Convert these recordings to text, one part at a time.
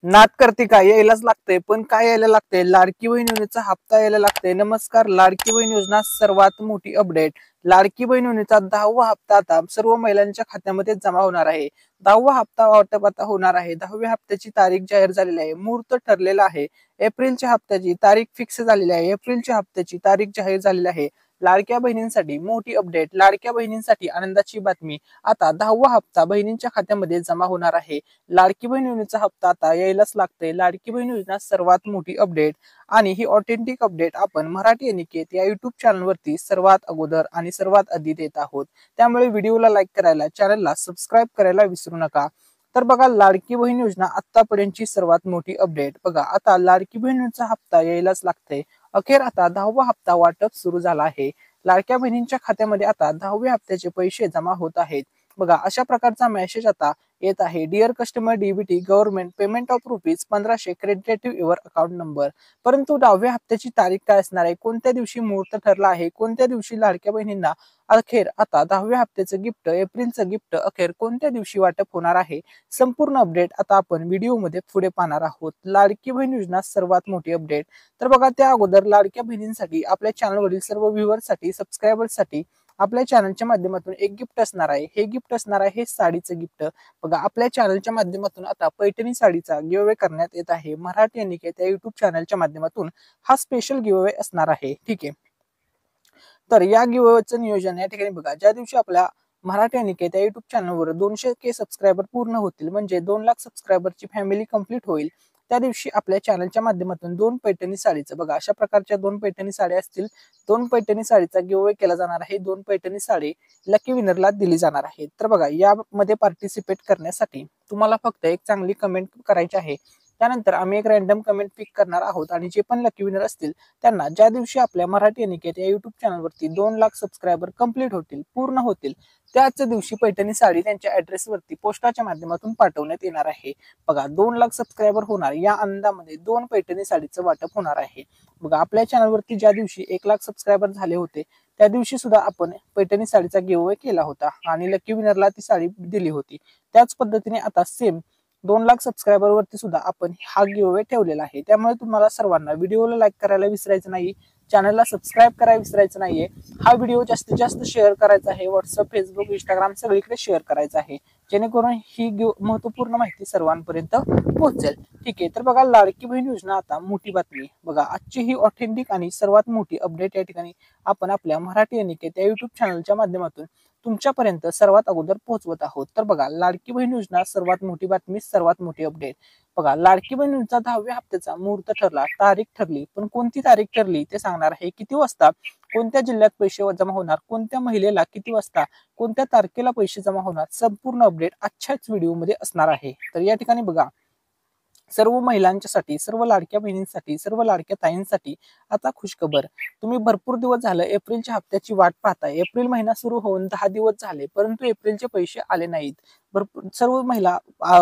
नाद करते काय यायलाच लागतंय, पण काय यायला लागतंय? लाडकी बहीण योजनेचा हप्ता यायला लागतंय. नमस्कार, लाडकी बहीण योजना सर्वात मोठी अपडेट. लाडकी बहीण योजनेचा 10वा हप्ता आता सर्व महिलांच्या खात्यामध्ये जमा होणार आहे. 10वा हप्ता वाटप आता होणार आहे. 10व्या हप्त्याची तारीख जाहीर झालेली आहे. मुहूर्त ठरलेला आहे. एप्रिलच्या हप्त्याची तारीख फिक्स झालेली आहे. एप्रिलच्या हप्त्याची तारीख जाहीर झालेली आहे. लाडक्या बहिणींसाठी मोठी अपडेट. लाडक्या बहिणींसाठी आनंदाची बातमी. आता 10वा हप्ता बहिणींच्या खात्यामध्ये जमा होणार आहे. लाडकी बहीण योजनेचा हप्ता आता यायलाच लागतंय. लाडकी बहीण योजना सर्वात मोठी अपडेट आणि ही ऑथेंटिक अपडेट आपण मराठी अनिकेत या युट्यूब चॅनलवरती सर्वात अगोदर आणि सर्वात आधी देत आहोत. त्यामुळे व्हिडिओला लाईक करायला, चॅनलला सबस्क्राईब करायला विसरू नका. तर बघा, लाडकी बहीण योजना आतापर्यंतची सर्वात मोठी अपडेट. बघा, आता लाडकी बहीण योजनेचा हप्ता यायलाच लागतंय. अखेर आता 10वा हप्ता वाटप सुरू झाला आहे. लाडक्या बहिणींच्या खात्यामध्ये आता 10व्या हप्त्याचे पैसे जमा होत आहेत. बघा, अशा प्रकारचा मेसेज आता येत आहे. Dear customer, DBT government payment of ₹1500 credited your account number. परंतु 10व्या हप्त्याची तारीख काय असणार आहे? कोणत्या दिवशी मुहूर्त ठरला आहे? कोणत्या दिवशी लाडक्या बहिणींना अखेर आता 10व्या हप्त्याचं गिफ्ट, एप्रिलचं गिफ्ट अखेर कोणत्या दिवशी वाटप होणार आहे? संपूर्ण अपडेट आता आपण व्हिडिओमध्ये पुढे पाहणार आहोत. लाडकी बहीण योजना सर्वात मोठी अपडेट. तर बघा, त्या अगोदर लाडक्या बहिणींसाठी आपल्या चॅनलवरील सर्व व्ह्युअर्ससाठी, सबस्क्रायबर्ससाठी आपल्या चॅनलच्या माध्यमातून एक गिफ्ट असणार आहे. हे गिफ्ट असणार आहे हे साडीचं गिफ्ट. बघा, आपल्या चॅनलच्या माध्यमातून आता पैठणी साडीचा गिव्हअवे करण्यात येत आहे. मराठी अनिकेत या युट्यूब चॅनलच्या माध्यमातून हा स्पेशल गिव्हअवे असणार आहे. ठीक आहे. तर या गिव्हअवेचं नियोजन या ठिकाणी बघा, ज्या दिवशी आपल्या मराठी अनिकेत या युट्यूब चॅनलवर 200K सबस्क्रायबर पूर्ण होतील, म्हणजे 2 लाख सबस्क्रायबरची फॅमिली कंप्लीट होईल, त्या दिवशी आपल्या चॅनलच्या माध्यमातून 2 पैठणी साडीचं, बघा अशा प्रकारच्या 2 पैठणी साड्या असतील, 2 पैठणी साडीचा गिव्हअवे केला जाणार आहे. 2 पैठणी साडी लकी विनरला दिली जाणार आहे. तर बघा, यामध्ये पार्टिसिपेट करण्यासाठी तुम्हाला फक्त एक चांगली कमेंट करायची आहे. त्यानंतर आम्ही एक रॅन्डम कमेंट पिक करणार आहोत आणि जे पण लकी विनर असतील त्यांना ज्या दिवशी आपल्या मराठी अनिकेत या युट्यूब चॅनलवरती 2 लाख सबस्क्रायबर कंप्लीट होतील, पूर्ण होतील, त्याच दिवशी पैठणी साडी त्यांच्या ऍड्रेसवरती पोस्टाच्या माध्यमातून पाठवण्यात येणार आहे. बघा, 2 लाख सबस्क्रायबर होणार या आनंदामध्ये 2 पैठणी साडीचं वाटप होणार आहे. बघा, आपल्या चॅनलवरती ज्या दिवशी 1 लाख सबस्क्रायबर झाले होते त्या दिवशी सुद्धा आपण पैठणी साडीचा गिव्हअवे केला होता आणि लकी विनरला ती साडी दिली होती. त्याच पद्धतीने आता सेम 2 लाख सबस्क्रायबर वरती सुद्धा आपण हा गिव्हअवे ठेवलेला आहे. त्यामुळे तुम्हाला सर्वांना व्हिडिओला लाईक करायला विसरायचं नाही, चॅनलला सबस्क्राईब करायला विसरायचं नाहीये. हा व्हिडिओ जास्तीत जास्त शेअर करायचा आहे. व्हॉट्सअप, फेसबुक, इंस्टाग्राम सगळीकडे शेअर करायचा आहे, जेणेकरून ही महत्वपूर्ण माहिती सर्वांपर्यंत पोहोचेल. ठीक आहे. तर बघा, लाडकी बहीण योजना आता मोठी बातमी. बघा, आजची ही ऑथेंटिक आणि सर्वात मोठी अपडेट या ठिकाणी आपण आपल्या मराठी अनिकेत या युट्यूब चॅनलच्या माध्यमातून तुमच्यापर्यंत सर्वात अगोदर पोहोचवत आहोत. तर बघा, लाडकी बहीण योजना सर्वात मोठी बातमी, सर्वात मोठी अपडेट. बघा, लाडकी बहीण योजनेचा 10व्या हप्त्याचा मुहूर्त ठरला, तारीख ठरली, पण कोणती तारीख ठरली ते सांगणार आहे. किती वाजता, कोणत्या जिल्ह्यात पैसे जमा होणार, कोणत्या महिलेला किती वाजता, कोणत्या तारखेला पैसे जमा होणार, संपूर्ण अपडेट आजच्याच व्हिडिओमध्ये असणार आहे. तर या ठिकाणी बघा, सर्व महिलांच्यासाठी, सर्व लाडक्या बहिणींसाठी, सर्व लाडक्या ताईंसाठी आता खुशखबर. तुम्ही भरपूर दिवस झालं एप्रिलच्या हप्त्याची वाट पाहताय. एप्रिल महिना सुरू होऊन 10 दिवस झाले, परंतु एप्रिलचे पैसे आले नाहीत. भरपूर सर्व महिला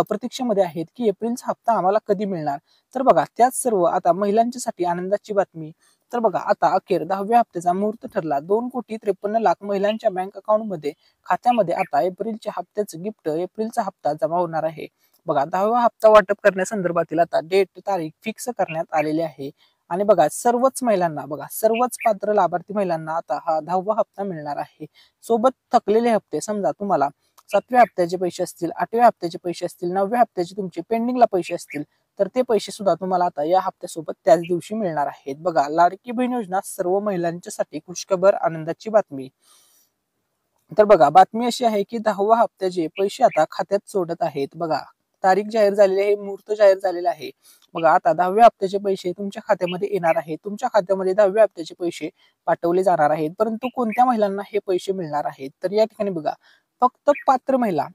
प्रतीक्षेमध्ये आहेत की एप्रिलचा हप्ता आम्हाला कधी मिळणार. तर बघा, त्याच सर्व आता महिलांच्यासाठी आनंदाची बातमी. तर बघा, आता अखेर 10व्या हप्त्याचा मुहूर्त ठरला. 2,53,00,000 महिलांच्या बँक अकाउंटमध्ये, खात्यामध्ये आता एप्रिलच्या हप्त्याचं गिफ्ट, एप्रिलचा हप्ता जमा होणार आहे. बघा, 10वा हप्ता वाटप करण्यासंदर्भातील आता डेट, तारीख फिक्स करण्यात आलेली आहे. आणि बघा, सर्वच महिलांना, बघा सर्वच पात्र लाभार्थी महिलांना आता हा 10वा हप्ता मिळणार आहे. सोबत थकलेले हप्ते, समजा तुम्हाला 7व्या हप्त्याचे पैसे असतील, 8व्या हप्त्याचे पैसे असतील, 9व्या हप्त्याचे तुमचे पेंडिंगला पैसे असतील, तर ते पैसे सुद्धा तुम्हाला आता या हप्त्यासोबत त्याच दिवशी मिळणार आहेत. बघा, लाडकी बहीण योजना सर्व महिलांच्यासाठी खुशखबर, आनंदाची बातमी. तर बघा, बातमी अशी आहे की 10वा हप्त्याचे पैसे आता खात्यात सोडत आहेत. बघा, तारीख जाहीर झालेली आहे, मुहूर्त जाहीर झालेला आहे. बघा, आता 10व्या हप्त्याचे पैसे तुमच्या खात्यामध्ये येणार आहेत. तुमच्या खात्यामध्ये 10व्या हप्त्याचे पैसे पाठवले जाणार आहेत. परंतु कोणत्या महिलांना हे पैसे मिळणार आहेत? तर या ठिकाणी बघा, फक्त पात्र महिला,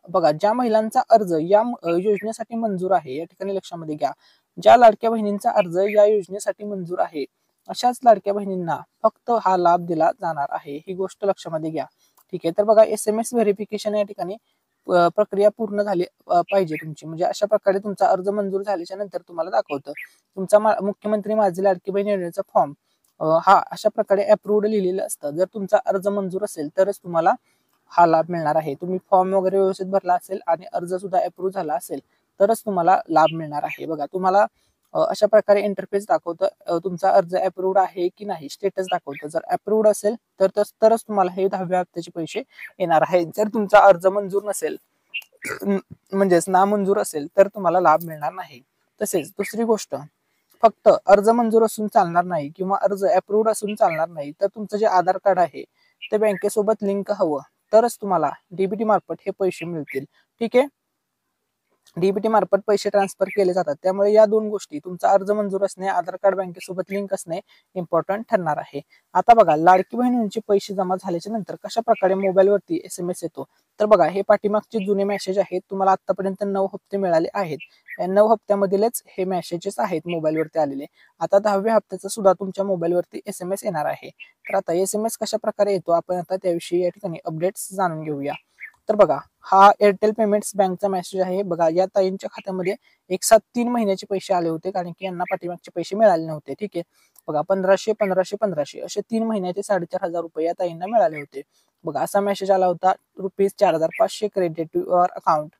बघा ज्या महिलांचा अर्ज या योजनेसाठी मंजूर आहे, या ठिकाणी लक्षामध्ये घ्या, ज्या लाडक्या बहिणींचा अर्ज या योजनेसाठी मंजूर आहे, अशाच लाडक्या बहिणींना फक्त हा लाभ दिला जाणार आहे. ही गोष्ट लक्षामध्ये घ्या. ठीक आहे. तर बघा, SMS व्हेरिफिकेशन या ठिकाणी प्रक्रिया पूर्ण झाली पाहिजे तुमची, म्हणजे अशा प्रकारे तुमचा अर्ज मंजूर झाल्याच्या नंतर तुम्हाला दाखवतं तुमचा मुख्यमंत्री माझी लाडकी बहीण योजनेचा फॉर्म हा अशा प्रकारे अप्रूव्ड लिहिलेलं असतं. जर तुमचा अर्ज मंजूर असेल तरच तुम्हाला हा लाभ मिळणार आहे. तुम्ही फॉर्म वगैरे व्यवस्थित भरला असेल आणि अर्ज सुद्धा अप्रूव्ह झाला असेल तरच तुम्हाला लाभ मिळणार आहे. बघा तुम्हाला अशा प्रकारे इंटरफेस दाखवतं तुमचा अर्ज अप्रूव्ड आहे की नाही, स्टेटस दाखवतं. जर अप्रूव्ड असेल तरच तुम्हाला हे 10व्या हप्त्याचे पैसे येणार आहेत. जर तुमचा अर्ज मंजूर नसेल म्हणजेच नामंजूर असेल तर तुम्हाला लाभ मिळणार नाही. तसेच दुसरी गोष्ट, फक्त अर्ज मंजूर असून चालणार नाही किंवा अर्ज अप्रूव्ड असून चालणार नाही, तर तुमचं जे आधार कार्ड आहे ते बँकेसोबत लिंक हवं, तरच तुम्हाला डीबीटी मार्फत हे पैसे मिळतील. ठीक आहे. डीबीटी मार्फत पैसे ट्रान्सफर केले जातात. त्यामुळे या दोन गोष्टी, तुमचा अर्ज मंजूर असणे, आधार कार्ड बँकेसोबत लिंक असणे इम्पॉर्टंट ठरणार आहे. आता बघा, लाडकी बहिणींचे पैसे जमा झाल्याच्या नंतर कशा प्रकारे मोबाईलवरती SMS येतो, तर बघा हे पाठीमागचे जुने मेसेज आहेत. तुम्हाला आतापर्यंत 9 हप्ते मिळाले आहेत. या 9 हप्त्यामधीलच हे मेसेजेस आहेत मोबाईलवरती आलेले. आता 10व्या हप्त्याचा सुद्धा तुमच्या मोबाईलवरती SMS येणार आहे. तर आता SMS कशा प्रकारे येतो, आपण आता त्याविषयी या ठिकाणी अपडेट्स जाणून घेऊया. तर बघा, हा एअरटेल पेमेंट्स बँकचा मेसेज आहे. बघा, या ताईंच्या खात्यामध्ये एक साथ 3 महिन्याचे पैसे आले होते, कारण की यांना पाठीमागचे पैसे मिळाले नव्हते. ठीक आहे. बघा, 1500 असे 3 महिन्याचे 4,500 रुपये या ताईंना मिळाले होते. बघा, असा मेसेज आला होता, ₹4,500 credit to your account,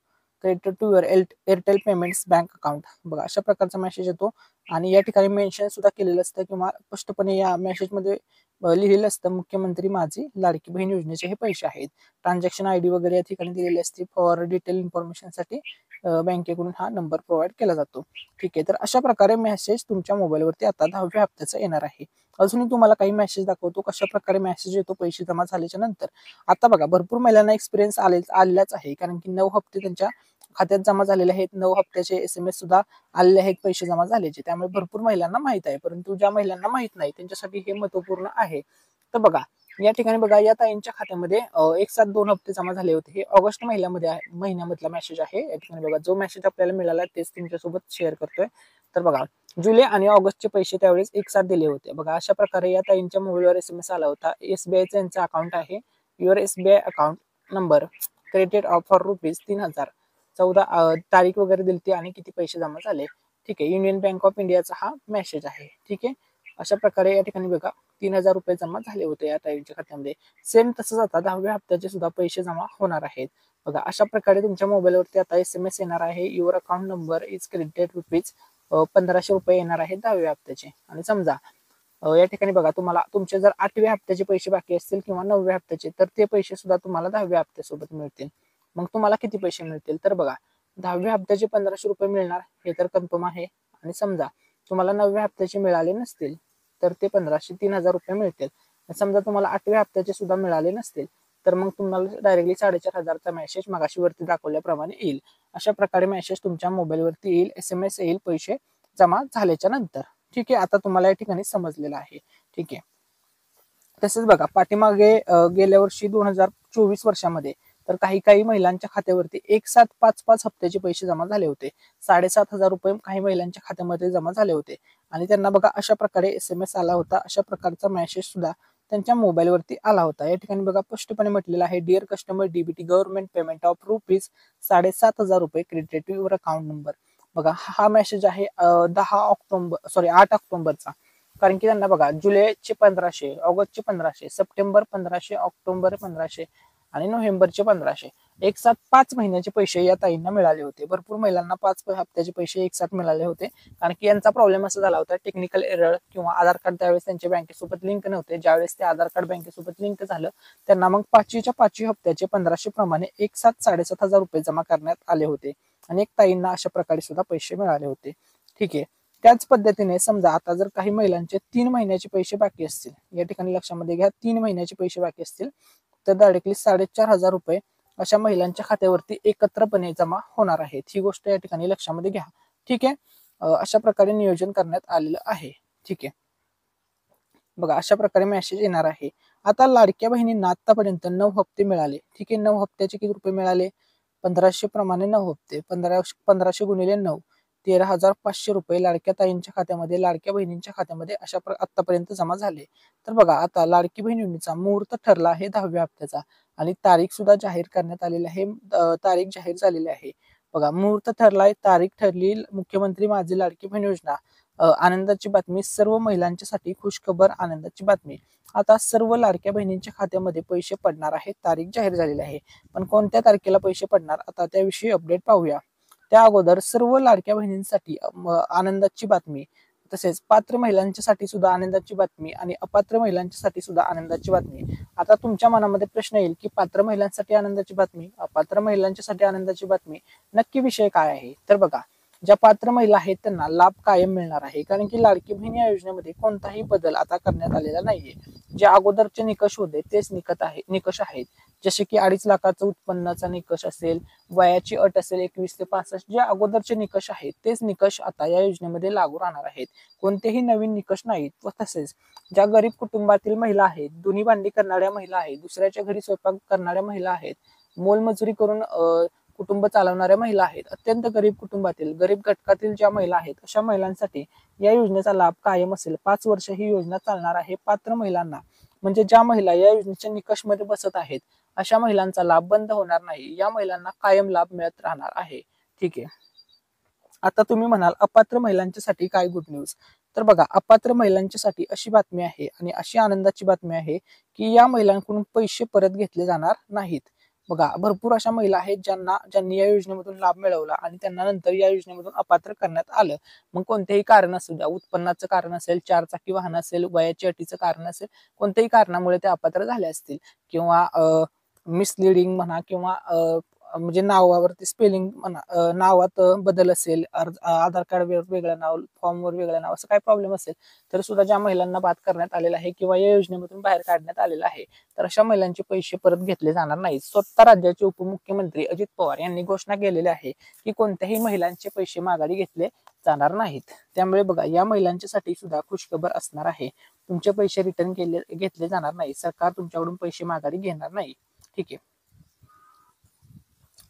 credit to your Airtel payments bank account. बघा, अशा प्रकारचा मेसेज येतो आणि या ठिकाणी मेन्शन सुद्धा केलेलं असतं किंवा स्पष्टपणे या मेसेजमध्ये लिहिलेलं असतं, मुख्यमंत्री माझी लाडकी बहीण योजनेचे हे पैसे आहेत. ट्रान्झॅक्शन ID वगैरे या ठिकाणी दिलेली असते. फॉर डिटेल इन्फॉर्मेशनसाठी बँकेकडून हा नंबर प्रोव्हाइड केला जातो. ठीक आहे. तर अशा प्रकारे मेसेज तुमच्या मोबाईलवरती आता 10व्या हप्त्याचा येणार आहे. अजूनही तुम्हाला काही मेसेज दाखवतो कशा प्रकारे मेसेज येतो पैसे जमा झाल्याच्या नंतर. आता बघा, भरपूर महिलांना एक्सपिरियन्स आलेलाच आहे, कारण की 9 हप्ते त्यांच्या खात्यात जमा झालेले आहेत. 9 हप्त्याचे SMS सुद्धा आलेले आहेत पैसे जमा झाल्याचे. त्यामुळे भरपूर महिलांना माहित आहे. परंतु ज्या महिलांना माहित नाही त्यांच्यासाठी हे महत्वपूर्ण आहे. तर बघा, या ठिकाणी बघा, या ताईंच्या खात्यामध्ये एक साथ 2 हप्ते जमा झाले होते. हे ऑगस्ट महिन्यामधला मेसेज आहे. या ठिकाणी बघा, जो मेसेज आपल्याला मिळाला तेच तुमच्यासोबत शेअर करतोय. तर बघा, जुलै आणि ऑगस्टचे पैसे त्यावेळेस एक साथ दिले होते. बघा, अशा प्रकारे या ताईंच्या मोबाईलवर SMS आला होता. SBIचं यांचं अकाउंट आहे. Your SBI account number credit for ₹3,000. 14 तारीख वगैरे दिली आणि किती पैसे जमा झाले. ठीक आहे. युनियन बँक ऑफ इंडियाचा हा मेसेज आहे. ठीक आहे. अशा प्रकारे या ठिकाणी बघा, ₹3,000 जमा झाले होते या ताईंच्या खात्यामध्ये. सेम तसंच आता 10व्या हप्त्याचे सुद्धा पैसे जमा होणार आहेत. बघा, अशा प्रकारे तुमच्या मोबाईलवरती आता SMS येणार आहे. Your account number is credited ₹1,500 येणार आहेत 10व्या हप्त्याचे. आणि समजा या ठिकाणी बघा, तुम्हाला तुमचे जर 8व्या हप्त्याचे पैसे बाकी असतील किंवा 9व्या हप्त्याचे, तर ते पैसे सुद्धा तुम्हाला 10व्या हप्त्यासोबत मिळतील. मग तुम्हाला किती पैसे मिळतील, तर बघा, 10व्या हप्त्याचे ₹1,500 मिळणार हे तर कन्फर्म आहे. आणि समजा तुम्हाला 9व्या हप्त्याचे मिळाले नसतील तर ते 3,000 मिळतील. समजा तुम्हाला 8व्या हप्त्याचे सुद्धा मिळाले नसतील तर मग तुम्हाला डायरेक्टली 4,500चा मेसेज मगाशी वरती दाखवल्याप्रमाणे येईल. अशा प्रकारे मेसेज तुमच्या मोबाईलवरती येईल, SMS येईल पैसे जमा झाल्याच्या नंतर. ठीक आहे. आता तुम्हाला या ठिकाणी समजलेलं आहे. ठीक आहे. तसेच बघा, पाठीमागे गेल्या वर्षी 2024 वर्षामध्ये तर काही महिलांच्या खात्यावरती एक साथ 5-5 हप्त्याचे पैसे जमा झाले होते. ₹7,500 काही महिलांच्या खात्यामध्ये जमा झाले होते आणि त्यांना बघा अशा प्रकारे SMS आला होता. अशा प्रकारचा मेसेज सुद्धा त्यांच्या मोबाईलवरती आला होता. या ठिकाणी बघा, स्पष्टपणे म्हटलेलं आहे, dear customer, DBT government payment of ₹7,500 credited to your account number. बघा, हा मेसेज आहे 8 ऑक्टोबरचा. कारण की त्यांना बघा, जुलैचे 1,500, ऑगस्टचे 1,500, सप्टेंबर 1,500, ऑक्टोबर 1,500 आणि नोव्हेंबरचे 1,500, एक साथ 5 महिन्याचे पैसे या ताईंना मिळाले होते. भरपूर महिलांना 5 हप्त्याचे पैसे एक साथ मिळाले होते, कारण की यांचा प्रॉब्लेम असा झाला होता, टेक्निकल एरर किंवा आधार कार्ड त्यावेळेस त्यांच्या बँकेसोबत लिंक नव्हते. ज्यावेळेस ते आधार कार्ड बँकेसोबत लिंक झालं त्यांना मग 5च्या हप्त्याचे 1,500 प्रमाणे एक साथ ₹7,500 जमा करण्यात आले होते. अनेक ताईंना अशा प्रकारे सुद्धा पैसे मिळाले होते. ठीक आहे. त्याच पद्धतीने समजा आता जर काही महिलांचे 3 महिन्याचे पैसे बाकी असतील, या ठिकाणी लक्षामध्ये घ्या, 3 महिन्याचे पैसे बाकी असतील तर डायरेक्टली ₹4,500 अशा महिलांच्या खात्यावरती एकत्रपणे जमा होणार आहेत. ही गोष्ट या ठिकाणी लक्षामध्ये घ्या. ठीक आहे. अशा प्रकारे नियोजन करण्यात आलेलं आहे. ठीक आहे. बघा, अशा प्रकारे मेसेज येणार आहे. आता लाडक्या बहिणींना आतापर्यंत 9 हप्ते मिळाले. ठीक आहे. 9 हप्त्याचे किती रुपये मिळाले, 1,500 प्रमाणे 9 हप्ते, 1500 गुणिले 9, ₹13,500 लाडक्या ताईंच्या खात्यामध्ये, लाडक्या बहिणींच्या खात्यामध्ये आतापर्यंत जमा झाले. तर बघा, आता लाडकी बहीण योजनेचा मुहूर्त ठरला आहे 10व्या हप्त्याचा आणि तारीख सुद्धा जाहीर करण्यात आलेली आहे. तारीख जाहीर झालेली आहे. बघा, मुहूर्त ठरलाय, तारीख ठरली. मुख्यमंत्री माझी लाडकी बहीण योजना, आनंदाची बातमी, सर्व महिलांच्यासाठी खुशखबर, आनंदाची बातमी. आता सर्व लाडक्या बहिणींच्या खात्यामध्ये पैसे पडणार आहेत. तारीख जाहीर झालेली आहे. पण कोणत्या तारखेला पैसे पडणार, आता त्याविषयी अपडेट पाहूया. त्या अगोदर सर्व लाडक्या बहिणींसाठी आनंदाची बातमी, तसेच पात्र महिलांच्यासाठी सुद्धा आनंदाची बातमी आणि अपात्र महिलांच्यासाठी सुद्धा आनंदाची बातमी. आता तुमच्या मनामध्ये प्रश्न येईल की पात्र महिलांसाठी आनंदाची बातमी, अपात्र महिलांच्यासाठी आनंदाची बातमी, नक्की विषय काय आहे? तर बघा, ज्या पात्र महिला आहेत त्यांना लाभ कायम मिळणार आहे, कारण की लाडकी बहीण या योजनेमध्ये कोणताही बदल आता करण्यात आलेला नाहीये. जे अगोदरचे निकष होते तेच निकष आहेत, जसे की 2.5 लाखाचं उत्पन्नाचा निकष असेल, वयाची अट असेल 21 ते 65, जे अगोदरचे निकष आहेत तेच निकष आता या योजनेमध्ये लागू राहणार आहेत. कोणतेही नवीन निकष नाहीत. व तसेच ज्या गरीब कुटुंबातील महिला आहेत, दोन्ही भांडी करणाऱ्या महिला आहेत, दुसऱ्याच्या घरी स्वयंपाक करणाऱ्या महिला आहेत, मोलमजुरी करून कुटुंब चालवणाऱ्या महिला आहेत, अत्यंत गरीब कुटुंबातील गरीब घटकातील ज्या महिला आहेत, अशा महिलांसाठी या योजनेचा लाभ कायम असेल. 5 वर्ष ही योजना चालणार आहे. पात्र महिलांना, म्हणजे ज्या महिला या योजनेच्या निकषमध्ये बसत आहेत अशा महिलांचा लाभ बंद होणार नाही. या महिलांना कायम लाभ मिळत राहणार आहे. ठीक आहे. आता तुम्ही म्हणाल अपात्र महिलांच्यासाठी काय गुड न्यूज? तर बघा, अपात्र महिलांच्यासाठी अशी बातमी आहे आणि अशी आनंदाची बातमी आहे की या महिलांकडून पैसे परत घेतले जाणार नाहीत. बघा, भरपूर अशा महिला आहेत ज्यांनी या योजनेमधून लाभ मिळवला आणि त्यांना नंतर या योजनेमधून अपात्र करण्यात आलं. मग कोणतेही कारण असू द्या, उत्पन्नाचं कारण असेल, 4 चाकी वाहन असेल, वयाची अटीचं कारण असेल, कोणत्याही कारणामुळे ते अपात्र झाले असतील, किंवा मिसलिडिंग म्हणा, किंवा म्हणजे नावावरती स्पेलिंग म्हणा, नावात बदल असेल, आधार कार्डवर वेगळं नाव, फॉर्मवर वेगळं नाव, असं काही प्रॉब्लेम असेल तर सुद्धा ज्या महिलांना बाद करण्यात आलेला आहे किंवा या योजनेमधून बाहेर काढण्यात आलेला आहे, तर अशा महिलांचे पैसे परत घेतले जाणार नाहीत. स्वतः राज्याचे उपमुख्यमंत्री अजित पवार यांनी घोषणा केलेली आहे की कोणत्याही महिलांचे पैसे माघारी घेतले जाणार नाहीत. त्यामुळे बघा, या महिलांच्यासाठी सुद्धा खुशखबर असणार आहे. तुमचे पैसे रिटर्न घेतले जाणार नाही. सरकार तुमच्याकडून पैसे माघारी घेणार नाही. ठीक आहे.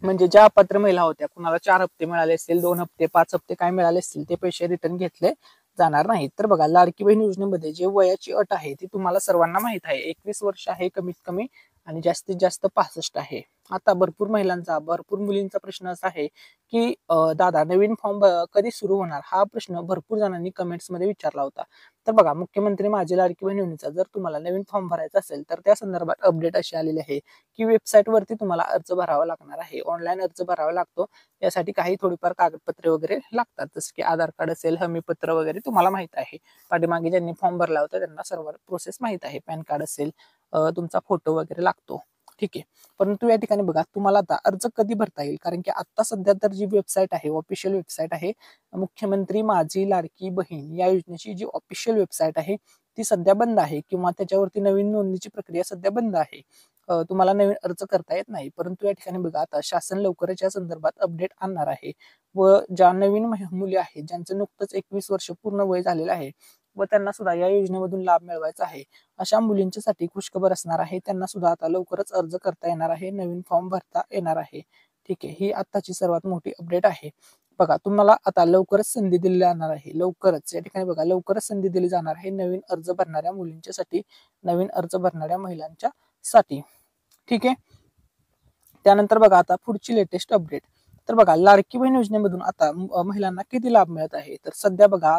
म्हणजे ज्या अपात्र महिला होत्या, कुणाला 4 हप्ते मिळाले असतील, 2 हप्ते, 5 हप्ते काय मिळाले असतील, ते पैसे रिटर्न घेतले जाणार नाहीत. तर बघा, लाडकी बहीण योजनेमध्ये जे वयाची अट आहे ती तुम्हाला सर्वांना माहित आहे. 21 वर्ष आहे कमीत कमी आणि जास्तीत जास्त 65 आहे. आता भरपूर मुलींचा प्रश्न असा आहे की दादा, नवीन फॉर्म कधी सुरू होणार? हा प्रश्न भरपूर जणांनी कमेंट्स मध्ये विचारला होता. तर बघा, मुख्यमंत्री माझी लाडकी बहीण योजनेचा जर तुम्हाला नवीन फॉर्म भरायचा असेल तर त्या संदर्भात अपडेट अशी आलेली आहे की वेबसाईट वरती तुम्हाला अर्ज भरावा लागणार आहे. ऑनलाईन अर्ज भरावा लागतो. यासाठी काही थोडीफार कागदपत्रे वगैरे लागतात, जसं की आधार कार्ड असेल, हमीपत्र वगैरे तुम्हाला माहित आहे. पाठीमागे ज्यांनी फॉर्म भरला होता त्यांना सर्व प्रोसेस माहित आहे. पॅन कार्ड असेल, तुमचा फोटो वगैरे लागतो. ठीक आहे. परंतु या ठिकाणी बघा, तुम्हाला आता अर्ज कधी भरता येईल, कारण की आता सध्या तर जी वेबसाईट आहे, ऑफिशियल वेबसाईट आहे, मुख्यमंत्री माझी लाडकी बहीण या योजनेची जी ऑफिशियल वेबसाईट आहे ती सध्या बंद आहे, किंवा त्याच्यावरती नवीन नोंदणीची प्रक्रिया सध्या बंद आहे. तुम्हाला नवीन अर्ज करता येत नाही. परंतु या ठिकाणी बघा, आता शासन लवकरच या संदर्भात अपडेट आणणार आहे. व ज्या नवीन मुली आहेत, ज्यांचं नुकतंच 21 वर्ष पूर्ण वय झालेलं आहे व त्यांना सुद्धा या योजनेमधून लाभ मिळवायचा आहे, अशा मुलींच्यासाठी खुशखबर असणार आहे. त्यांना सुद्धा आता लवकरच अर्ज करता येणार आहे, नवीन फॉर्म भरता येणार आहे. ठीक आहे. ही आताची सर्वात मोठी अपडेट आहे. बघा, तुम्हाला आता लवकरच संधी दिली जाणार आहे. लवकरच या ठिकाणी बघा, लवकरच संधी दिली जाणार आहे नवीन अर्ज भरणाऱ्या मुलींच्यासाठी, नवीन अर्ज भरणाऱ्या महिलांच्या साठी. ठीक आहे. त्यानंतर बघा, आता पुढची लेटेस्ट अपडेट. तर बघा, लाडकी बहीण योजनेमधून आता महिलांना किती लाभ मिळत आहे? तर सध्या बघा,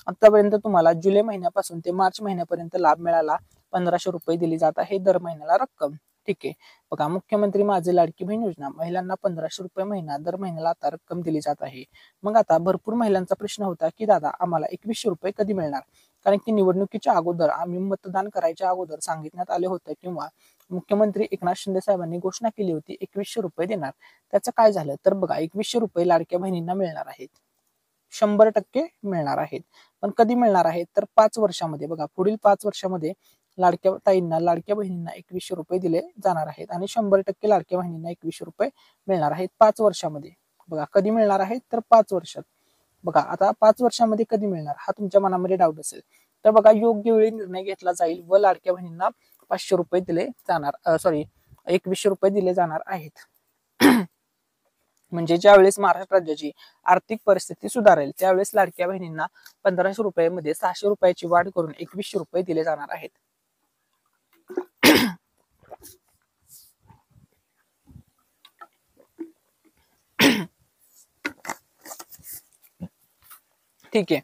आतापर्यंत तुम्हाला जुलै महिन्यापासून ते मार्च महिन्यापर्यंत लाभ मिळाला 1500 रुपये दिली जात आहे दर महिन्याला रक्कम. ठीक आहे. बघा, मुख्यमंत्री माझी लाडकी बहीण योजना, महिलांना 1500 रुपये महिना दर महिन्याला आता रक्कम दिली जात आहे. मग आता भरपूर महिलांचा प्रश्न होता की दादा, आम्हाला 2100 रुपये कधी मिळणार? कारण की निवडणुकीच्या अगोदर, आम्ही मतदान करायच्या अगोदर सांगितण्यात आले होते, किंवा मुख्यमंत्री एकनाथ शिंदे साहेबांनी घोषणा केली होती 2100 रुपये देणार. त्याचं काय झालं? तर बघा, 2100 रुपये लाडक्या बहिणींना मिळणार आहेत, 100% मिळणार आहेत. पण कधी मिळणार आहेत? तर 5 वर्षामध्ये. बघा, पुढील 5 वर्षामध्ये लाडक्या ताईंना, लाडक्या बहिणींना 2100 रुपये दिले जाणार आहेत आणि 100% लाडक्या बहिणींना 2100 रुपये मिळणार आहेत 5 वर्षामध्ये. बघा, कधी मिळणार आहेत? तर 5 वर्षात. बघा, आता 5 वर्षामध्ये कधी मिळणार, हा तुमच्या मनामध्ये डाऊट असेल. तर बघा, योग्य वेळी निर्णय घेतला जाईल व लाडक्या बहिणींना 500 रुपये दिले जाणार, 2100 रुपये दिले जाणार आहेत. म्हणजे ज्यावेळेस महाराष्ट्र राज्याची आर्थिक परिस्थिती सुधारेल त्यावेळेस लाडक्या बहिणींना 1500 रुपयामध्ये 600 रुपयाची वाढ करून 2100 रुपये दिले जाणार आहेत. ठीक आहे.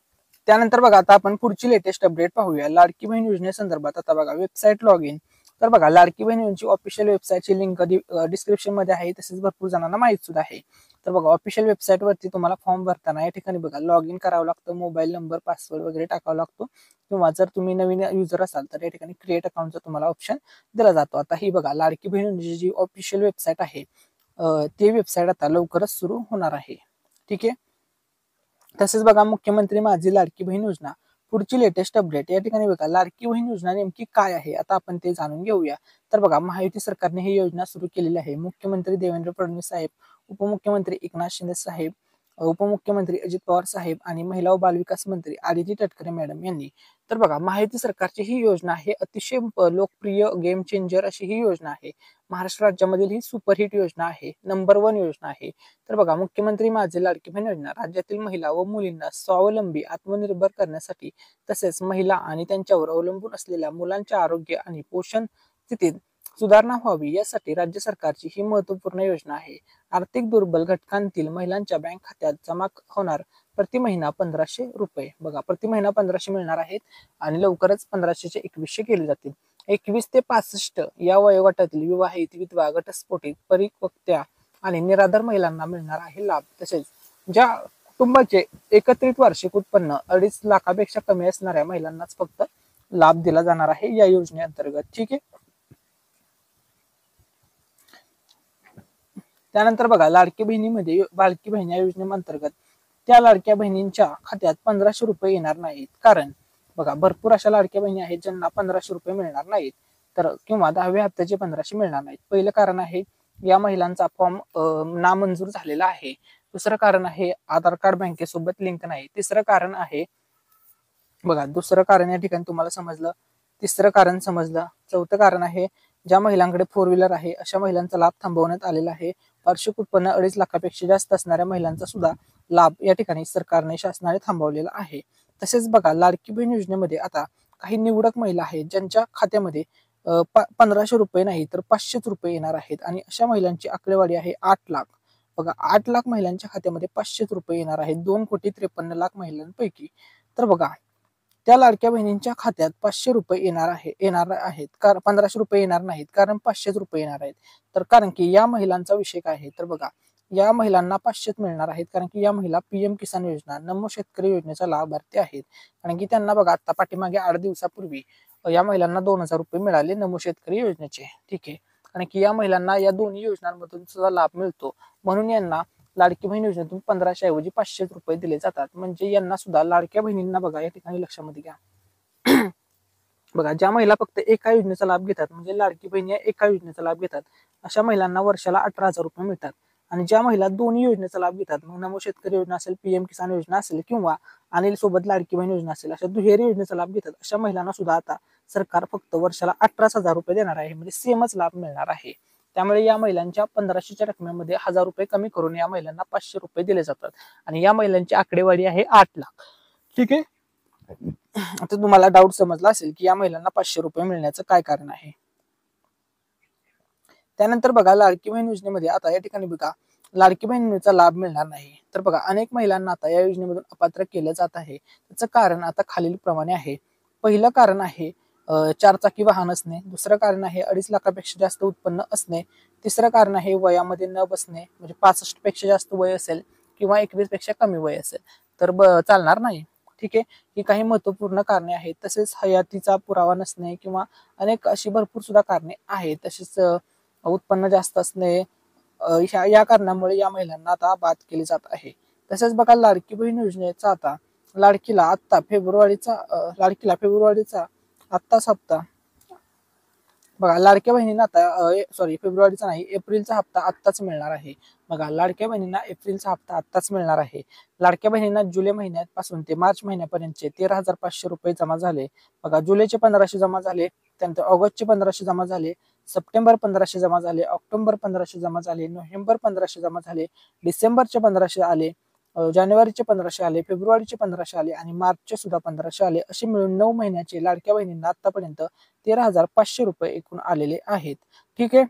त्यानंतर बघा, आता आपण पुढची लेटेस्ट अपडेट पाहूया. लाडकी बहीण योजनेसंदर्भात आता बघा, वेबसाईट लॉग इन. तर बघा लाडकी बहीण योजनेची ऑफिशियल वेबसाईटची लिंक डिस्क्रिप्शन मध्ये आहे, तसेच भरपूर जणांना माहित सुद्धा आहे. तर बघा ऑफिशियल वेबसाईट वरती तुम्हाला फॉर्म भरताना या ठिकाणी बघा लॉग इन करावं लागतं, मोबाईल नंबर पासवर्ड वगैरे टाकावा लागतो, किंवा जर तुम्ही नवीन युजर असाल तर या ठिकाणी क्रिएट अकाउंटचा तुम्हाला ऑप्शन दिला जातो. आता ही बघा लाडकी बहीण योजनेची जी ऑफिशियल वेबसाईट आहे ती वेबसाईट आता लवकरच सुरू होणार आहे. ठीक आहे. तसेच बघा मुख्यमंत्री माझी लाडकी बहीण योजना पुढची लेटेस्ट अपडेट या ठिकाणी बघा लाडकी बहीण योजना नेमकी काय आहे आता आपण ते जाणून घेऊया. तर बघा महायुती सरकारने ही योजना सुरू केलेली आहे. मुख्यमंत्री देवेंद्र फडणवीस साहेब, उपमुख्यमंत्री एकनाथ शिंदे साहेब, उपमुख्यमंत्री अजित पवार साहेब आणि महिला व बालविकास मंत्री आदिती तटकरे मॅडम यांनी. तर बघा महायुती सरकारची ही योजना आहे, अतिशय लोकप्रिय गेम चेंजर अशी ही योजना आहे. महाराष्ट्र राज्यामधील ही सुपरहिट योजना आहे, नंबर 1 योजना आहे. तर बघा मुख्यमंत्री माझी लाडकी बहीण योजना राज्यातील महिला व मुलींना स्वावलंबी आत्मनिर्भर करण्यासाठी, तसेच महिला आणि त्यांच्यावर अवलंबून असलेल्या मुलांच्या आरोग्य आणि पोषण स्थितीत सुधारणा व्हावी यासाठी राज्य सरकारची ही महत्वपूर्ण योजना आहे. आर्थिक दुर्बल घटकांतील महिलांच्या बँक खात्यात जमा होणार प्रति महिना 1500 रुपये. बघा प्रति महिना 1500 मिळणार आहेत आणि लवकरच 1500 चे 2100 केले जातील. 21 ते 65 या वयोगटातील विवाहित, विधवा, घटस्फोटित, परिपक्वता आणि निराधार महिलांना मिळणार आहे लाभ. तसेच ज्या कुटुंबाचे एकत्रित वार्षिक उत्पन्न 2.5 लाखापेक्षा कमी असणाऱ्या महिलांनाच फक्त लाभ दिला जाणार आहे या योजनेअंतर्गत. ठीक आहे. त्यानंतर बघा लाडकी बहिणीमध्ये लाडकी बहीण या योजनेअंतर्गत त्या लाडक्या बहिणींच्या खात्यात 1500 रुपये येणार नाहीत. कारण बघा भरपूर अशा लाडक्या बहिणी आहेत ज्यांना 1500 रुपये मिळणार नाहीत, तर किंवा 10व्या हप्त्याचे 1500 मिळणार नाहीत. पहिलं कारण आहे या महिलांचा फॉर्म नामंजूर झालेला आहे. दुसरं कारण आहे आधार कार्ड बँकेसोबत लिंक नाही. तिसरं कारण आहे बघा, दुसरं कारण या ठिकाणी तुम्हाला समजलं, तिसरं कारण समजलं, चौथं कारण आहे ज्या महिलांकडे 4 व्हीलर आहे अशा महिलांचा लाभ थांबवण्यात आलेला आहे. वार्षिक उत्पन्न 2.5 लाखापेक्षा जास्त असणाऱ्या महिलांचा सुद्धा लाभ या ठिकाणी सरकारने शासनाने थांबवलेला आहे. तसेच बघा लाडकी बहीण योजनेमध्ये आता काही निवडक महिला आहेत ज्यांच्या खात्यामध्ये 1500 रुपये नाही तर 500 रुपये येणार आहेत, आणि अशा महिलांची आकडेवारी आहे 8 लाख. बघा 8 लाख महिलांच्या खात्यामध्ये 500 रुपये येणार आहेत 2,53,00,000 महिलांपैकी. तर बघा त्या लाडक्या बहिणींच्या खात्यात 500 रुपये येणार आहेत, कारण 1500 रुपये येणार नाहीत, कारण 500 रुपये येणार आहेत. तर कारण की या महिलांचा विषय काय आहे, तर बघा या महिलांना 500 मिळणार आहेत कारण की या महिला पीएम किसान योजना, नमो शेतकरी योजनेचा लाभार्थी आहेत. कारण की त्यांना बघा आता पाठीमागे 8 दिवसापूर्वी या महिलांना 2000 रुपये मिळाले नमो शेतकरी योजनेचे. ठीक आहे. कारण की या महिलांना या दोन्ही योजनांमधून सुद्धा लाभ मिळतो, म्हणून यांना लाडकी बहीण योजनेतून 1500 ऐवजी 500 रुपये दिले जातात. म्हणजे यांना सुद्धा लाडक्या बहिणींना बघा या ठिकाणी लक्षामध्ये घ्या. बघा ज्या महिला फक्त एका योजनेचा लाभ घेतात, म्हणजे लाडकी बहीण या एका योजनेचा लाभ घेतात, अशा महिलांना वर्षाला 18,000 रुपये मिळतात. आणि ज्या महिला दोन्ही योजनेचा लाभ घेतात, मग नमो शेतकरी योजना असेल, पीएम किसान योजना असेल किंवा अनिल सोबत लाडकी बहीण योजना असेल, अशा दुहेरी योजनेचा लाभ घेतात अशा महिलांना सुद्धा आता सरकार फक्त वर्षाला 18,000 रुपये देणार आहे, म्हणजे सेमच लाभ मिळणार आहे. त्यामुळे या महिलांच्या 1500च्या रकमेमध्ये 1000 रुपये कमी करून या महिलांना 500 रुपये दिले जातात, आणि या महिलांची आकडेवारी आहे 8 लाख. ठीक आहे. आता तुम्हाला डाऊट समजला असेल की या महिलांना 500 रुपये मिळण्याचं काय कारण आहे. त्यानंतर बघा लाडकी बहीण योजनेमध्ये आता या ठिकाणी बघा लाडकी बहीण योजनेचा लाभ मिळणार नाही. तर बघा अनेक महिलांना आता या योजनेमधून अपात्र केलं जात आहे. त्याचं कारण आता खालील प्रमाणे आहे. पहिलं कारण आहे 4 चाकी वाहन असणे. दुसरं कारण आहे 2.5 लाखापेक्षा जास्त उत्पन्न असणे. तिसरं कारण आहे वयामध्ये न बसणे, म्हणजे 65 पेक्षा जास्त वय असेल किंवा 21 पेक्षा कमी वय असेल तर चालणार नाही. ठीक आहे. ही काही महत्वपूर्ण कारणे आहेत. तसेच हयातीचा पुरावा नसणे किंवा अनेक अशी भरपूर सुद्धा कारणे आहेत. तसेच उत्पन्न जास्त असणे, या कारणामुळे या महिलांना आता बाद केले जात आहे. तसेच बघा लाडकी बहीण योजनेचा आता लाडकीला फेब्रुवारीचा आत्ताच हप्ता बघा लाडक्या बहिणींना आता फेब्रुवारीचा नाही एप्रिलचा हप्ता आत्ताच मिळणार आहे. बघा लाडक्या बहिणींना एप्रिलचा हप्ता आत्ताच मिळणार आहे. लाडक्या बहिणींना जुलै महिन्यापासून ते मार्च महिन्यापर्यंतचे 13,500 रुपये जमा झाले. बघा जुलैचे 1500 जमा झाले, त्यानंतर ऑगस्टचे 1500 जमा झाले, सप्टेंबर 1500 जमा झाले, ऑक्टोबर 1500 जमा झाले, नोव्हेंबर 1500 जमा झाले, डिसेंबरचे 1500 आले, जानेवारीचे 1500 आले, फेब्रुवारीचे 1500 आले आणि मार्चचे सुद्धा 1500 आले. असे मिळून 9 महिन्याचे लाडक्या बहिणींना आतापर्यंत 13,500 रुपये एकूण आलेले आहेत. ठीक आहे.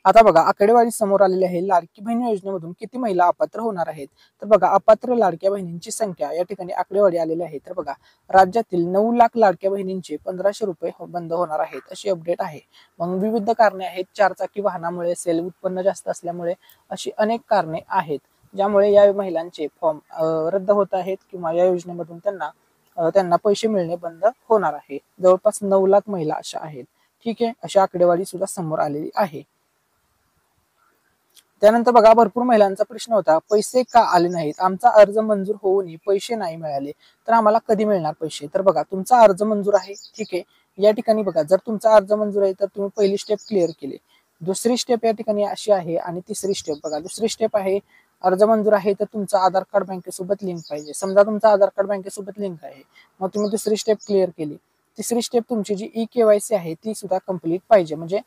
आता बघा आकडेवारी समोर आलेली आहे. लाडकी बहीण योजनेमधून किती महिला अपात्र होणार आहेत? तर बघा अपात्र लाडक्या बहिणींची संख्या या ठिकाणी आकडेवारी आलेली आहे. तर बघा राज्यातील 9 लाख लाडक्या बहिणींचे 1500 रुपये बंद होणार आहेत अशी अपडेट आहे. मग विविध कारणे आहेत. 4 चाकी वाहनामुळे असेल, उत्पन्न जास्त असल्यामुळे, अशी अनेक कारणे आहेत ज्यामुळे या महिलांचे फॉर्म रद्द होत आहेत किंवा या योजनेमधून त्यांना पैसे मिळणे बंद होणार आहे. जवळपास 9 लाख महिला अशा आहेत. ठीक आहे, अशी आकडेवारी सुद्धा समोर आलेली आहे. त्यानंतर बघा भरपूर महिलांचा प्रश्न होता, पैसे का आले नाहीत? आमचा अर्ज मंजूर होऊनही पैसे नाही मिळाले, तर आम्हाला कधी मिळणार पैसे? तर बघा तुमचा अर्ज मंजूर आहे, ठीक आहे. या ठिकाणी बघा जर तुमचा अर्ज मंजूर आहे तर तुम्ही पहिली स्टेप क्लिअर केली, दुसरी स्टेप या ठिकाणी अशी आहे, आणि तिसरी स्टेप बघा. दुसरी स्टेप आहे अर्ज मंजूर आहे तर तुमचा आधार कार्ड बँकेसोबत लिंक पाहिजे. समजा तुमचा आधार कार्ड बँकेसोबत लिंक आहे, मग तुम्ही दुसरी स्टेप क्लिअर केली. तिसरी स्टेप तुमची जी ई-केवायसी आहे ती सुद्धा कंप्लीट पाहिजे, म्हणजे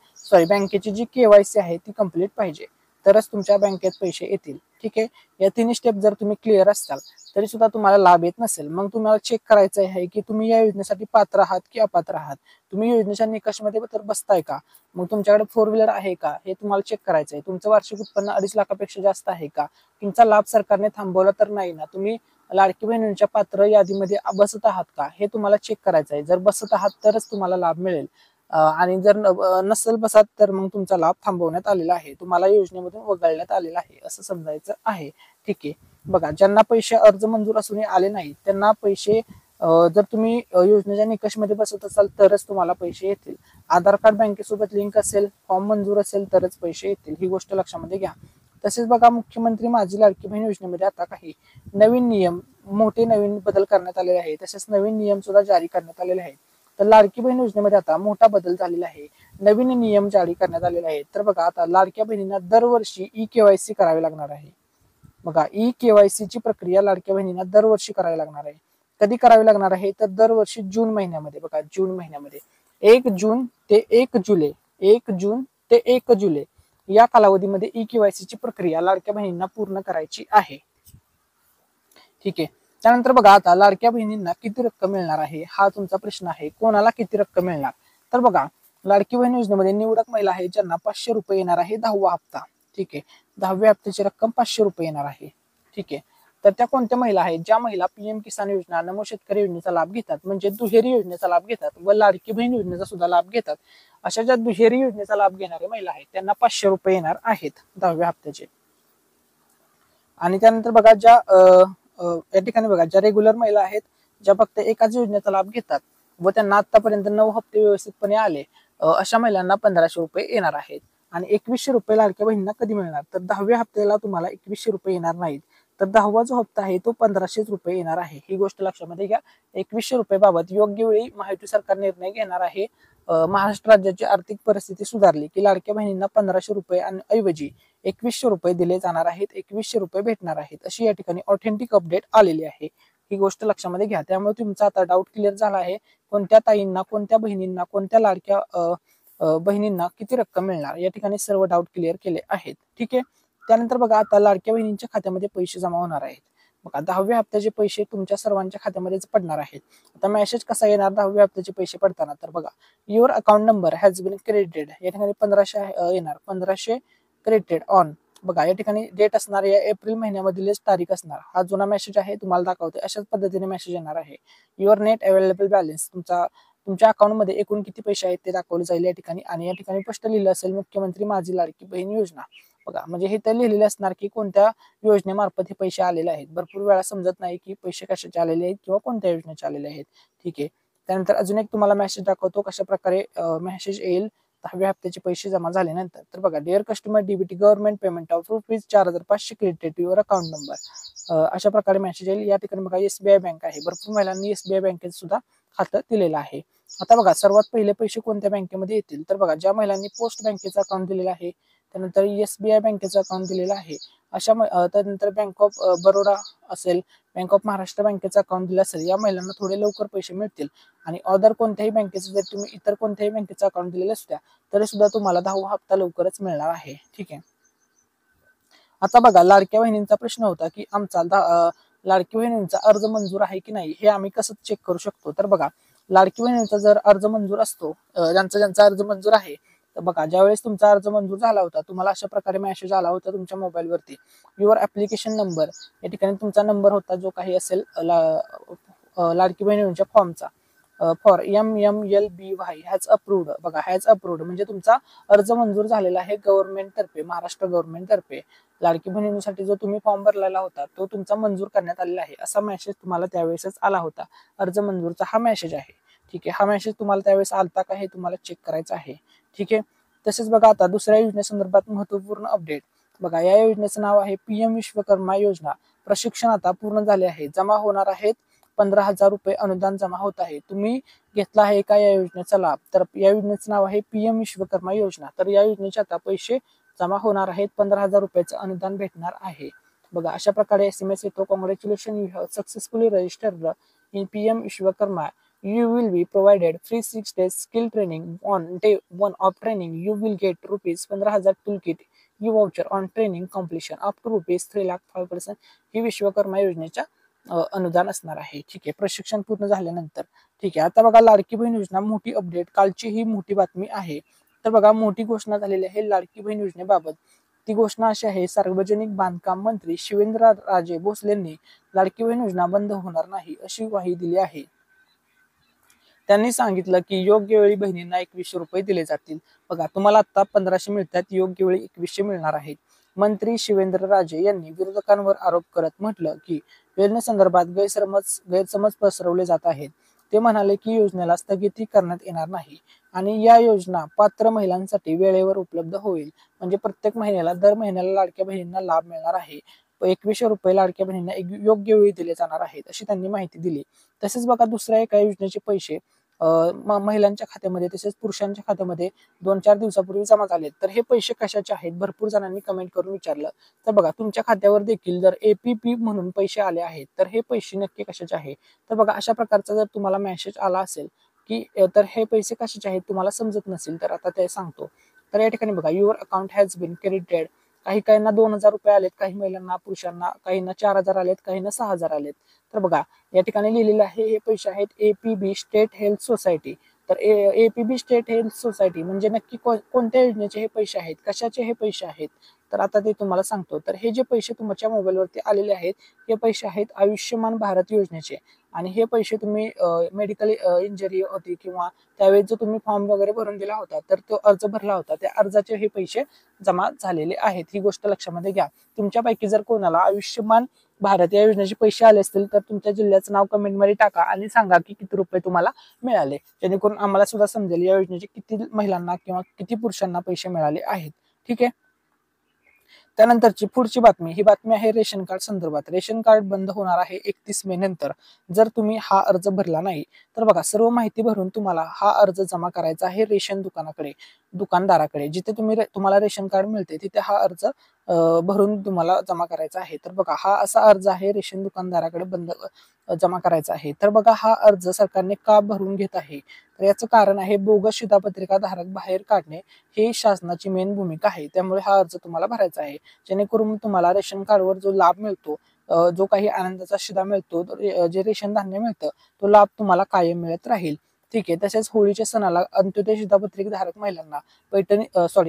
बँकेची जी केवायसी आहे ती कंप्लीट पाहिजे, तरच तुमच्या बँकेत पैसे येतील. ठीक आहे, या तिन्ही स्टेप जर तुम्ही क्लिअर असाल तरी सुद्धा तुम्हाला लाभ येत नसेल, मग तुम्हाला चेक करायचं आहे की तुम्ही या योजनेसाठी पात्र आहात की अपात्र आहात, तुम्ही योजनेच्या निकषमध्ये तर बसताय का, मग तुमच्याकडे 4 व्हीलर आहे का, हे तुम्हाला चेक करायचं आहे. तुमचं वार्षिक उत्पन्न 2.5 लाखापेक्षा जास्त आहे का, तुमचा लाभ सरकारने थांबवला तर नाही ना, तुम्ही लाडकी बहिणींच्या पात्र यादीमध्ये बसत आहात का, हे तुम्हाला चेक करायचं आहे. जर बसत आहात तरच तुम्हाला लाभ मिळेल, आणि जर नसेल बसत तर मग तुमचा लाभ थांबवण्यात आलेला आहे, तुम्हाला योजनेमधून वगळण्यात आलेला आहे असं समजायचं आहे. ठीक आहे, बघा ज्यांना पैसे अर्ज मंजूर असूनही आले नाही त्यांना पैसे, जर तुम्ही योजनेच्या निकषमध्ये बसत असाल तरच तुम्हाला पैसे येतील. आधार कार्ड बँकेसोबत लिंक असेल, फॉर्म मंजूर असेल तरच पैसे येतील, ही गोष्ट लक्षामध्ये घ्या. तसेच बघा मुख्यमंत्री माझी लाडकी बहीण योजनेमध्ये आता काही नवीन नियम, मोठे नवीन बदल करण्यात आलेले आहे. तसेच नवीन नियम सुद्धा जारी करण्यात आलेले आहेत. तर लाडकी बहीण योजनेमध्ये आता मोठा बदल झालेला आहे, नवीन नियम जारी करण्यात आलेले आहेत. तर बघा आता लाडक्या बहिणींना दरवर्षी ई-केवायसी करावी लागणार आहे. बघा ई-केवायसी ची प्रक्रिया लाडक्या बहिणींना दरवर्षी करावी लागणार आहे. कधी करावी लागणार आहे तर दरवर्षी जून महिन्यामध्ये. बघा जून महिन्यामध्ये 1 जून ते 1 जुलै, 1 जून ते 1 जुलै या कालावधीमध्ये ई-केवायसी ची प्रक्रिया लाडक्या बहिणींना पूर्ण करायची आहे. ठीक आहे, त्यानंतर बघा आता लाडक्या बहिणींना किती रक्कम मिळणार आहे हा तुमचा प्रश्न आहे. कोणाला किती रक्कम मिळणार? तर बघा लाडकी बहीण योजनेमध्ये निवडक महिला आहेत ज्यांना 500 रुपये येणार आहे 10वा हप्ता. ठीक आहे, 10व्या हप्त्याची रक्कम 500 रुपये येणार आहे. ठीक आहे, तर त्या कोणत्या महिला आहेत? ज्या महिला पीएम किसान योजना, नमो शेतकरी योजनेचा लाभ घेतात, म्हणजे दुहेरी योजनेचा लाभ घेतात व लाडकी बहीण योजनेचा सुद्धा लाभ घेतात. अशा ज्या दुहेरी योजनेचा लाभ घेणारे महिला आहेत त्यांना 500 रुपये येणार आहेत 10व्या हप्त्याचे. आणि त्यानंतर बघा ज्या या ठिकाणी बघा ज्या रेग्युलर महिला आहेत, ज्या फक्त एकाच योजनेचा लाभ घेतात व त्यांना आतापर्यंत 9 हप्ते व्यवस्थितपणे आले, अशा महिलांना 1500 रुपये येणार आहेत. आणि 2100 रुपये लाडक्या बहिणींना कधी मिळणार? तर 10व्या हप्त्याला तुम्हाला 2100 रुपये येणार नाहीत, तर 10वा जो हप्ता आहे तो 1500 रुपये येणार आहे. ही गोष्ट लक्षामध्ये घ्या. 2100 रुपये बाबत योग्य वेळी महायुती सरकार निर्णय घेणार आहे. महाराष्ट्र राज्याची आर्थिक परिस्थिती सुधारली की लाडक्या बहिणींना 1500 रुपये ऐवजी 2100 रुपये दिले जाणार आहेत, 2100 रुपये भेटणार आहेत, अशी या ठिकाणी ऑथेंटिक अपडेट आलेली आहे. ही गोष्ट लक्षामध्ये घ्या. त्यामुळे तुमचा आता डाऊट क्लिअर झाला आहे, कोणत्या ताईंना, कोणत्या बहिणींना, कोणत्या लाडक्या बहिणींना किती रक्कम मिळणार, या ठिकाणी सर्व डाऊट क्लिअर केले आहेत. ठीक आहे, त्यानंतर बघा आता लाडक्या बहिणींच्या खात्यामध्ये पैसे जमा होणार आहेत. बघा 10व्या हप्त्याचे पैसे तुमच्या सर्वांच्या खात्यामध्येच पडणार आहेत. आता मेसेज कसा येणार 10व्या हप्त्याचे पैसे पडताना? तर बघा your account number has been credited, या ठिकाणी 1500 येणार, 1500 क्रेडिटेड ऑन. बघा या ठिकाणी डेट असणार, या एप्रिल महिन्यामधीलच तारीख असणार. हा जुना मेसेज आहे, तुम्हाला दाखवते. अशाच पद्धतीने मेसेज येणार आहे. युअर नेट अवेलेबल बॅलन्स, तुमच्या अकाउंटमध्ये एकूण किती पैसे आहेत ते दाखवले जाईल या ठिकाणी. आणि या ठिकाणी स्पष्ट लिहिलं असेल मुख्यमंत्री माझी लाडकी बहीण योजना. बघा म्हणजे हे तर लिहिलेले असणार की कोणत्या योजनेमार्फत हे पैसे आलेले आहेत. भरपूर वेळा समजत नाही की पैसे कशाचे आलेले आहेत किंवा कोणत्या योजनेचे आलेले आहेत. ठीक आहे, त्यानंतर अजून एक तुम्हाला मेसेज दाखवतो कशा प्रकारे मेसेज येईल 10व्या हप्त्याचे पैसे जमा झाल्यानंतर. तर बघा dear customer DBT government payment of ₹4500 credited your account number, अशा प्रकारे मेसेज येईल. या ठिकाणी बघा एसबीआय बँक आहे, भरपूर महिलांनी एसबीआय बँकेत सुद्धा खातं दिलेलं आहे. आता बघा सर्वात पहिले पैसे कोणत्या बँकेमध्ये येतील? तर बघा ज्या महिलांनी पोस्ट बँकेचं अकाउंट दिलेलं आहे, त्यानंतर एसबीआय बँकेचं अकाउंट दिलेलं आहे, अशा त्यानंतर बँक ऑफ बरोडा असेल, बँक ऑफ महाराष्ट्र बँकेचं अकाउंट दिलं असेल, या महिलांना थोडे लवकर पैसे मिळतील. आणि अदर कोणत्याही बँकेचं जर तुम्ही इतर कोणत्याही बँकेचं अकाउंट दिलेलं असत्या तरी सुद्धा तुम्हाला 10वा हप्ता लवकरच मिळणार आहे. ठीक आहे, आता बघा लाडक्या बहिणींचा प्रश्न होता की आमचा लाडकी बहिणींचा अर्ज मंजूर आहे की नाही, हे आम्ही कसं चेक करू शकतो? तर बघा लाडकी बहिणींचा जर अर्ज मंजूर असतो, ज्यांचा अर्ज मंजूर आहे तर बघा, ज्यावेळेस तुमचा अर्ज मंजूर झाला होता तुम्हाला अशा प्रकारे मेसेज आला होता तुमच्या मोबाईलवरती. युअर ऍप्लिकेशन नंबर, या ठिकाणी तुमचा नंबर होता जो काही असेल लाडकी बहीण योजनेच्या फॉर्मचा, फॉर MMLBY हॅज अप्रूव्ड. बघा, हॅज अप्रूव्ड म्हणजे तुमचा अर्ज मंजूर झालेला आहे गव्हर्नमेंट तर्फे, महाराष्ट्र गव्हर्नमेंट तर्फे. लाडकी बहिणीसाठी जो तुम्ही फॉर्म भरलेला होता तो तुमचा मंजूर करण्यात आलेला आहे असा मेसेज तुम्हाला त्यावेळेसच आला होता. अर्ज मंजूरचा हा मेसेज आहे. ठीक आहे, हा मेसेज तुम्हाला त्यावेळेस आलता का हे तुम्हाला चेक करायचं आहे. ठीक आहे. तसेच बघा, आता दुसऱ्या योजनेसंदर्भात महत्वपूर्ण अपडेट. बघा, या योजनेचं नाव आहे PM विश्वकर्मा योजना. प्रशिक्षण आता पूर्ण झाले आहे. जमा होणार आहेत 15,000 रुपये अनुदान जमा होत आहे. तुम्ही घेतला आहे का या योजनेचा लाभ? तर या योजनेचं नाव आहे PM विश्वकर्मा योजना. तर या योजनेचे आता पैसे जमा होणार आहेत, 15,000 रुपयाचं अनुदान भेटणार आहे. बघा, अशा प्रकारे SMS येतो. Congratulation, you have successfully registered in PM Vishwakarma. You will be provided free 6 days skill training. On day 1 of training, you will get rupees 15,000 toolkit voucher on training completion up to rupees 3,05,000. ही विश्वकर्मा योजनेच्या अनुदान असणार आहे. ठीक आहे, प्रशिक्षण पूर्ण झाल्यानंतर. ठीक आहे, आता बघा, लाडकी बहीण योजना मोठी अपडेट. कालची ही मोठी बातमी आहे. तर बघा, मोठी घोषणा झालेली आहे लाडकी बहीण योजनेबाबत. ती घोषणा अशी आहे, सार्वजनिक बांधकाम मंत्री शिवेंद्रराजे भोसलेंनी लाडकी बहीण योजना बंद होणार नाही अशी ग्वाही दिली आहे. त्यांनी सांगितलं की योग्य वेळी बहिणींना 2100 रुपये दिले जातील. बघा, तुम्हाला आता 1500 मिळतात, योग्य वेळी 2100 मिळणार आहेत. मंत्री शिवेंद्रराजे यांनी विरोधकांवर आरोप करत म्हटलं की योजनेसंदर्भात गैरसमज पसरवले जात आहेत. ते म्हणाले की योजनेला स्थगिती करण्यात येणार नाही आणि या योजना पात्र महिलांसाठी वेळेवर उपलब्ध होईल. म्हणजे प्रत्येक महिन्याला, दर महिन्याला लाडक्या बहिणींना लाभ मिळणार आहे. 2100 रुपये लाडक्या बहिणींना योग्य वेळी दिले जाणार आहेत अशी त्यांनी माहिती दिली. तसेच बघा, दुसऱ्या एका योजनेचे पैसे महिलांच्या खात्यामध्ये तसेच पुरुषांच्या खात्यामध्ये 2-4 दिवसापूर्वी जमा झाले. तर हे पैसे कशाचे आहेत? भरपूर जणांनी कमेंट करून विचारलं. तर बघा, तुमच्या खात्यावर देखील जर APP म्हणून पैसे आले आहेत तर हे पैसे नक्की कशाचे आहे? तर बघा, अशा प्रकारचा जर तुम्हाला मेसेज आला असेल की तर हे पैसे कशाचे आहेत तुम्हाला समजत नसेल तर आता ते सांगतो. तर या ठिकाणी बघा, your account has been credited. काहींना 2,000 रुपये आलेत, काही महिलांना, पुरुषांना, काहींना 4,000 आलेत, काहींना 6,000 आलेत. तर बघा, या ठिकाणी लिहिलेलं आहे हे पैसे आहेत APB स्टेट हेल्थ सोसायटी. तर APB स्टेट हेल्थ सोसायटी म्हणजे नक्की कोणत्या योजनेचे हे पैसे आहेत, कशाचे हे पैसे आहेत? तर आता ते तुम्हाला सांगतो. तर हे जे पैसे तुमच्या मोबाईलवरती आलेले आहेत हे पैसे आहेत आयुष्यमान भारत योजनेचे. आणि हे पैसे तुम्ही मेडिकल इंजरी होती किंवा त्यावेळेस जो तुम्ही फॉर्म वगैरे भरून दिला होता तर तो अर्ज भरला होता, त्या अर्जाचे हे पैसे जमा झालेले आहेत. ही गोष्ट लक्षामध्ये घ्या. तुमच्यापैकी जर कोणाला आयुष्यमान भारत या योजनेचे पैसे आले असतील तर तुमच्या जिल्ह्याचं नाव कमेंटमध्ये टाका आणि सांगा की किती रुपये तुम्हाला मिळाले, जेणेकरून आम्हाला सुद्धा समजेल या योजनेचे किती महिलांना किंवा किती पुरुषांना पैसे मिळाले आहेत. ठीक आहे. त्यानंतरची पुढची बातमी, ही बातमी आहे रेशन कार्ड संदर्भात. रेशन कार्ड बंद होणार आहे 31 मे नंतर जर तुम्ही हा अर्ज भरला नाही. तर बघा, सर्व माहिती भरून तुम्हाला हा अर्ज जमा करायचा आहे रेशन दुकानदाराकडे. जिथे तुम्हाला रेशन कार्ड मिळते तिथे हा अर्ज भरून तुम्हाला जमा करायचा आहे. तर बघा, हा असा अर्ज आहे रेशन दुकानदाराकडे जमा करायचा आहे. तर बघा, हा अर्ज सरकारने का भरून घेत आहे? तर याचं कारण आहे बोगस शिधापत्रिका धारक बाहेर काढणे ही शासनाची मेन भूमिका आहे. त्यामुळे हा अर्ज तुम्हाला भरायचा आहे, जेणेकरून तुम्हाला रेशन कार्डवर जो लाभ मिळतो, जो काही आनंदाचा शिधा मिळतो, जे रेशन धान्य मिळतं तो लाभ तुम्हाला कायम मिळत राहील. ठीक आहे. तसेच होळीच्या सणाला अंत्योदय शिधापत्रिका धारक महिलांना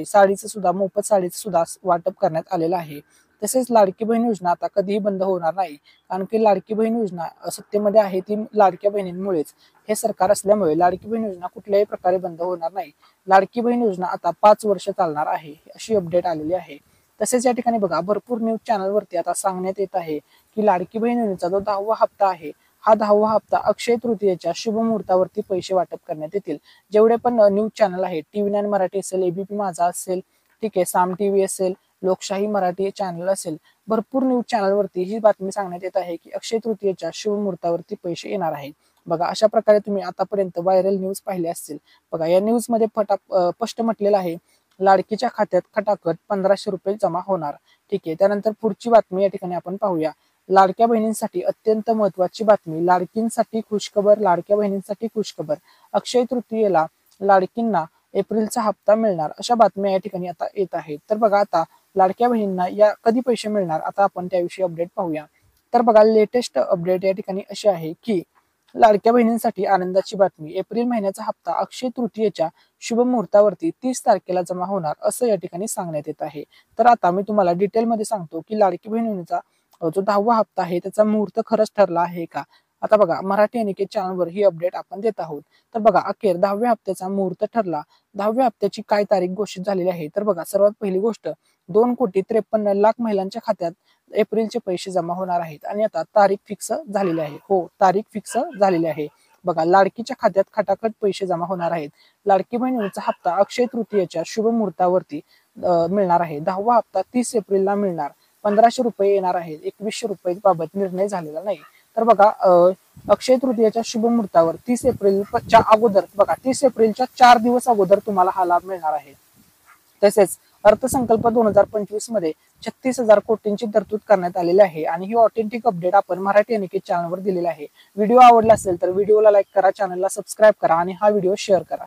साडीचं सुद्धा, मोफत साडीचं सुद्धा वाटप करण्यात आलेलं आहे. तसेच लाडकी बहीण योजना आता कधीही बंद होणार नाही, कारण की लाडकी बहीण योजना सत्तेमध्ये आहे ती लाडक्या बहिणींमुळेच. हे सरकार असल्यामुळे लाडकी बहीण योजना कुठल्याही प्रकारे बंद होणार नाही. लाडकी बहीण योजना आता 5 वर्ष चालणार आहे अशी अपडेट आलेली आहे. तसेच या ठिकाणी बघा, भरपूर न्यूज चॅनलवरती आता सांगण्यात येत आहे की लाडकी बहीण योजनेचा जो 10वा हप्ता आहे, हा 10वा हप्ता अक्षय तृतीयेच्या शुभ मुहूर्तावरती पैसे वाटप करण्यात येतील. जेवढे पण न्यूज चॅनल आहेत, TV9 मराठी असेल, ABP माझा असेल, ठीक आहे, साम TV असेल, लोकशाही मराठी चॅनल असेल, भरपूर न्यूज चॅनलवरती ही बातमी सांगण्यात येत आहे की अक्षय तृतीयेच्या शुभ मुहूर्तावरती पैसे येणार आहेत. बघा, अशा प्रकारे तुम्ही आतापर्यंत व्हायरल न्यूज पाहिल्या असतील. बघा, या न्यूज मध्ये स्पष्ट म्हटलेलं आहे लाडकीच्या खात्यात खटाखट 1500 रुपये जमा होणार. ठीक आहे. त्यानंतर पुढची बातमी या ठिकाणी आपण पाहूया. लाडक्या बहिणींसाठी अत्यंत महत्वाची बातमी. लाडकींसाठी खुशखबर, लाडक्या बहिणींसाठी खुशखबर. अक्षय तृतीयेला लाडकींना एप्रिलचा हप्ता मिळणार अशा बातम्या या ठिकाणी आता येत आहेत. तर बघा, आता लाडक्या बहिणींना या कधी पैसे मिळणार आता आपण त्याविषयी अपडेट पाहूया. तर बघा, लेटेस्ट अपडेट या ठिकाणी अशी आहे की लाडक्या बहिणींसाठी आनंदाची बातमी. एप्रिल महिन्याचा हप्ता अक्षय तृतीयेच्या शुभ मुहूर्तावरती 30 तारखेला जमा होणार असं या ठिकाणी सांगण्यात येत आहे. तर आता मी तुम्हाला डिटेलमध्ये सांगतो की लाडकी बहीण योजनेचा जो 10वा हप्ता आहे त्याचा मुहूर्त खरंच ठरला आहे का. आता बघा, मराठी अनिकेत चॅनलवर ही अपडेट आपण देत आहोत. तर बघा, अखेर 10व्या हप्त्याचा मुहूर्त ठरला. 10व्या हप्त्याची काय तारीख घोषित झालेली आहे. तर बघा, सर्वात पहिली गोष्ट 2,53,00,000 महिलांच्या खात्यात एप्रिलचे पैसे जमा होणार आहेत आणि आता तारीख फिक्स झालेली आहे. हो, तारीख फिक्स झालेली आहे. बघा, लाडकीच्या खात्यात खटाखट पैसे जमा होणार आहेत. लाडकी बहीण योजनेचा हप्ता अक्षय तृतीयेच्या शुभ मुहूर्तावरती मिळणार आहे. 10वा हप्ता 30 एप्रिलला मिळणार. 1,500 रुपये येणार आहेत. 2,100 रुपये बाबत निर्णय झालेला नाही. तर बघा, अक्षय तृतीयेच्या शुभ मुहूर्तावर 30 एप्रिलच्या अगोदर बघा 30 एप्रिलच्या 4 दिवस अगोदर तुम्हाला हा लाभ मिळणार आहे. तसेच अर्थसंकल्प 2025 मध्ये 36,000 कोटींची तरतूद करण्यात आलेली आहे आणि ही ऑथेंटिक अपडेट आपण मराठी अनिकेत चॅनलवर दिलेली आहे. व्हिडिओ आवडला असेल तर व्हिडिओला लाईक करा, चॅनलला सबस्क्राईब करा आणि हा व्हिडिओ शेअर करा.